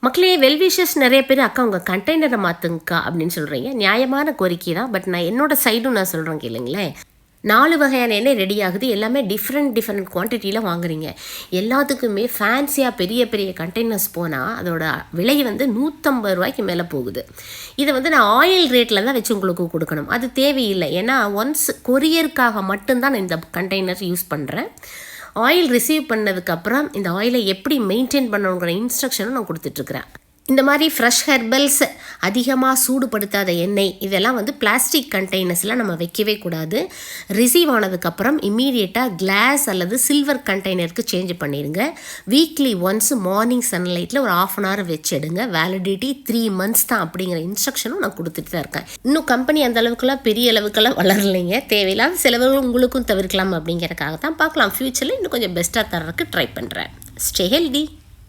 மக்களே வெல்விஷர்ஸ் நிறைய பேர் அக்கா உங்கள் கண்டெய்னரை மாற்றுங்கக்கா அப்படின்னு சொல்கிறீங்க. நியாயமான கோரிக்கை தான். பட் நான் என்னோட சைடும் நான் சொல்கிறேன் கேளுங்களேன். 4 வகையான எண்ணெய் ரெடி ஆகுது. எல்லாமே டிஃப்ரெண்ட் குவான்டிட்டியில் வாங்குறீங்க. எல்லாத்துக்குமே ஃபேன்சியாக பெரிய பெரிய கண்டெய்னர்ஸ் போனால் அதோட விலை வந்து 150 ரூபாய்க்கு மேலே போகுது. இதை வந்து நான் ஆயில் ரேட்டில் தான் வச்சு உங்களுக்கு கொடுக்கணும். அது தேவையில்லை. ஏன்னா ஒன்ஸ் கொரியருக்காக மட்டும்தான் நான் இந்த கண்டெய்னர் யூஸ் பண்ணுறேன். ஆயில் ரிசீவ் பண்ணதுக்கப்புறம் இந்த ஆயிலை எப்படி மெயின்டைன் பண்ணணுங்கிற இன்ஸ்ட்ரக்ஷனும் நான் கொடுத்துட்ருக்குறேன். இந்த மாதிரி ஃப்ரெஷ் ஹெர்பல்ஸ், அதிகமாக சூடுபடுத்தாத எண்ணெய், இதெல்லாம் வந்து பிளாஸ்டிக் கண்டெய்னர்ஸில் நம்ம வைக்கவே கூடாது. ரிசீவ் ஆனதுக்கப்புறம் இம்மீடியட்டாக கிளாஸ் அல்லது சில்வர் கண்டெய்னருக்கு சேஞ்ச் பண்ணிடுங்க. வீக்லி ஒன்ஸ் மார்னிங் சன்லைட்டில் ஒரு 1/2 hour வச்சிடுங்க. வேலிடிட்டி 3 months தான் அப்படிங்கிற இன்ஸ்ட்ரக்ஷனும் நான் கொடுத்துட்டு தான் இருக்கேன். இன்னும் கம்பெனி அந்த அளவுக்குலாம் பெரிய அளவுக்கெல்லாம் வளரலைங்க. தேவையில்லாத செலவுகள் உங்களுக்கும் தவிர்க்கலாம் அப்படிங்கிறதுக்காக தான். பார்க்கலாம், ஃப்யூச்சரில் இன்னும் கொஞ்சம் பெஸ்ட்டாக தர்றதுக்கு ட்ரை பண்ணுறேன். Stay healthy.